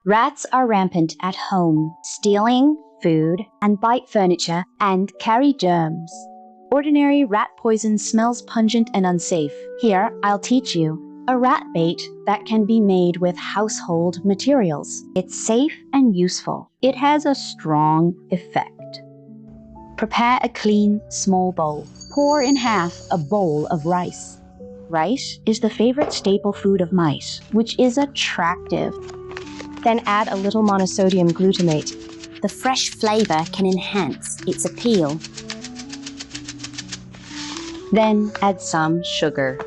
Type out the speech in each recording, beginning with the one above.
Rats are rampant at home, stealing food and bite furniture and carry germs. Ordinary rat poison smells pungent and unsafe. Here, I'll teach you a rat bait that can be made with household materials. It's safe and useful. It has a strong effect. Prepare a clean, small bowl. Pour in half a bowl of rice. Rice is the favorite staple food of mice, which is attractive. Then add a little monosodium glutamate. The fresh flavor can enhance its appeal. Then add some sugar.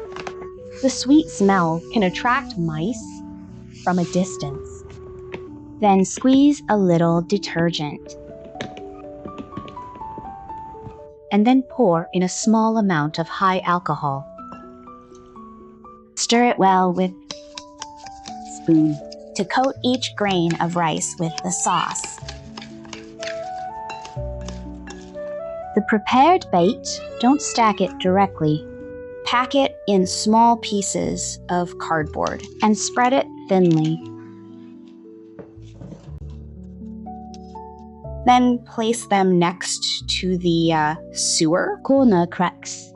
The sweet smell can attract mice from a distance. Then squeeze a little detergent. And then pour in a small amount of high alcohol. Stir it well with a spoon to coat each grain of rice with the sauce. The prepared bait, don't stack it directly. Pack it in small pieces of cardboard and spread it thinly. Then place them next to the sewer corner cracks,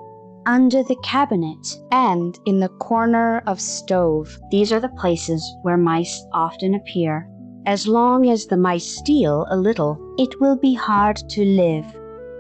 under the cabinet, and in the corner of stove. These are the places where mice often appear. As long as the mice steal a little, it will be hard to live.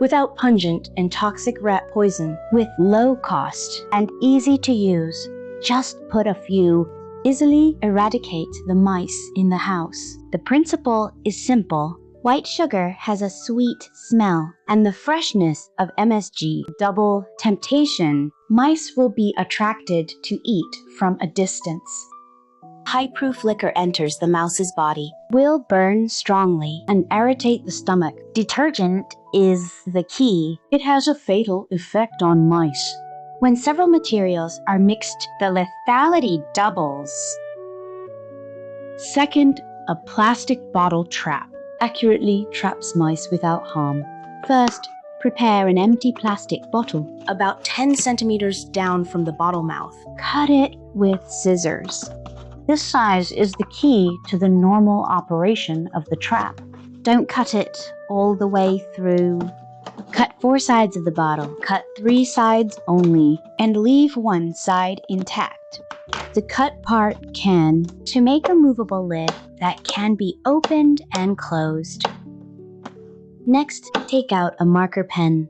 Without pungent and toxic rat poison, with low cost and easy to use, just put a few. Easily eradicate the mice in the house. The principle is simple. White sugar has a sweet smell, and the freshness of MSG double temptation. Mice will be attracted to eat from a distance. High-proof liquor enters the mouse's body, will burn strongly and irritate the stomach. Detergent is the key. It has a fatal effect on mice. When several materials are mixed, the lethality doubles. Second, a plastic bottle trap accurately traps mice without harm. First, prepare an empty plastic bottle about 10 centimeters down from the bottle mouth. Cut it with scissors. This size is the key to the normal operation of the trap. Don't cut it all the way through. Cut 4 sides of the bottle. Cut 3 sides only, and leave one side intact. The cut part can to make a movable lid that can be opened and closed. Next, take out a marker pen.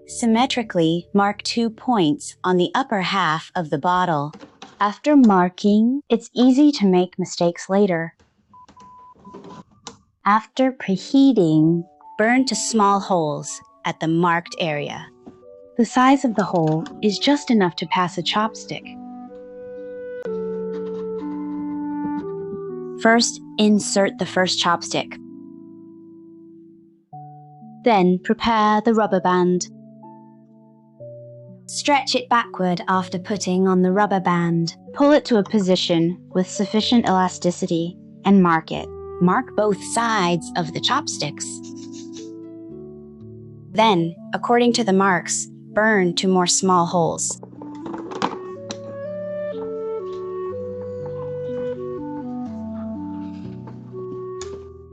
Symmetrically mark 2 points on the upper half of the bottle. After marking, it's easy to make mistakes later. After preheating, burn to small holes at the marked area. The size of the hole is just enough to pass a chopstick. First, insert the first chopstick. Then prepare the rubber band. Stretch it backward after putting on the rubber band. Pull it to a position with sufficient elasticity and mark it. Mark both sides of the chopsticks. Then, according to the marks, burn to more small holes.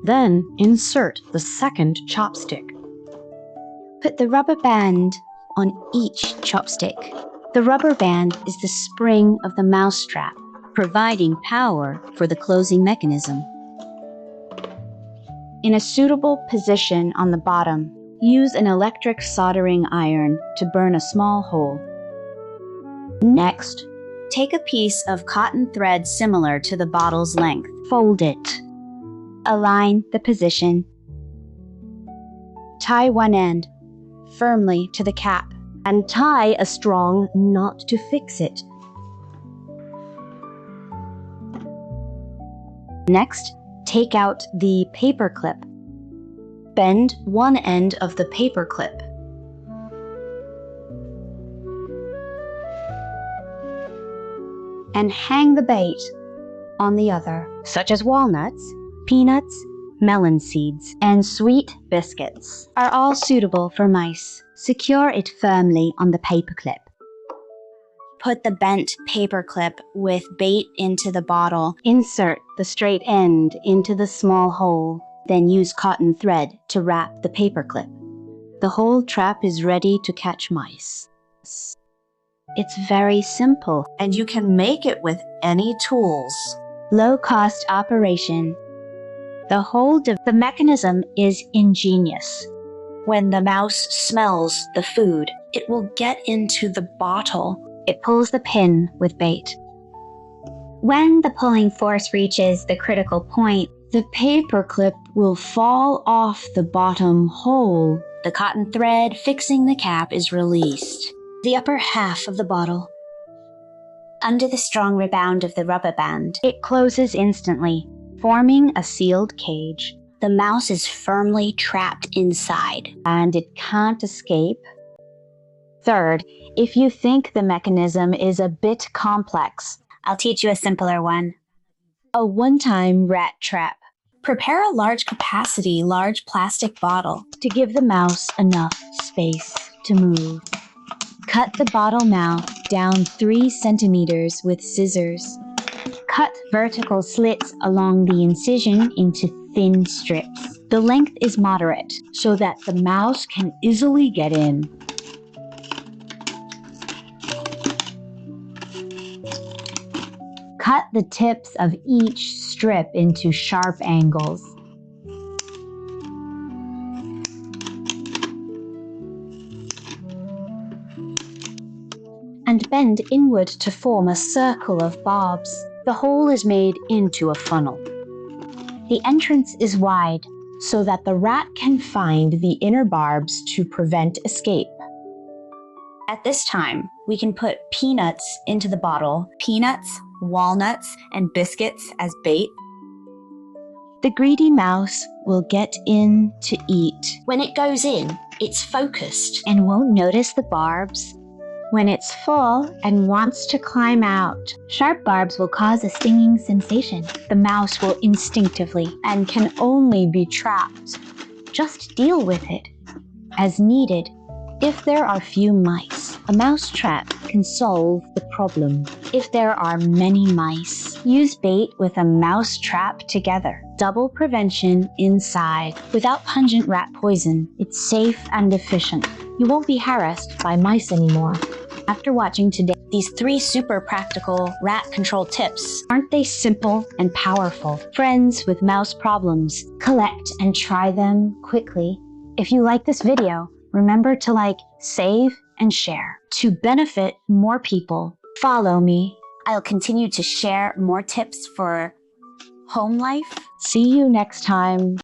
Then insert the second chopstick. Put the rubber band on each chopstick. The rubber band is the spring of the mousetrap, providing power for the closing mechanism. In a suitable position on the bottom, use an electric soldering iron to burn a small hole. Next, take a piece of cotton thread similar to the bottle's length. Fold it. Align the position. Tie one end firmly to the cap and tie a strong knot to fix it. Next, take out the paper clip. Bend one end of the paper clip. And hang the bait on the other, such as walnuts, peanuts, melon seeds, and sweet biscuits are all suitable for mice. Secure it firmly on the paper clip. Put the bent paper clip with bait into the bottle. Insert the straight end into the small hole. Then use cotton thread to wrap the paper clip. The whole trap is ready to catch mice. It's very simple, and you can make it with any tools. Low-cost operation. The mechanism is ingenious. When the mouse smells the food, it will get into the bottle. It pulls the pin with bait. When the pulling force reaches the critical point, the paper clip will fall off the bottom hole. The cotton thread fixing the cap is released. The upper half of the bottle. Under the strong rebound of the rubber band, it closes instantly, forming a sealed cage. The mouse is firmly trapped inside, and it can't escape. Third, if you think the mechanism is a bit complex, I'll teach you a simpler one. A one-time rat trap. Prepare a large plastic bottle to give the mouse enough space to move. Cut the bottle mouth down 3 centimeters with scissors. Cut vertical slits along the incision into thin strips. The length is moderate so that the mouse can easily get in. Cut the tips of each strip into sharp angles. And bend inward to form a circle of barbs. The hole is made into a funnel. The entrance is wide so that the rat can find the inner barbs to prevent escape. At this time, we can put peanuts into the bottle. Peanuts, walnuts, and biscuits as bait. The greedy mouse will get in to eat. When it goes in, it's focused and won't notice the barbs. When it's full and wants to climb out, sharp barbs will cause a stinging sensation. The mouse will instinctively and can only be trapped. Just deal with it as needed. If there are few mice, a mouse trap can solve the problem. If there are many mice, use bait with a mouse trap together. Double prevention inside. Without pungent rat poison, it's safe and efficient. You won't be harassed by mice anymore. After watching these 3 super practical rat control tips, aren't they simple and powerful? Friends with mouse problems, collect and try them quickly. If you like this video, remember to like, save, and share. To benefit more people, follow me. I'll continue to share more tips for home life. See you next time.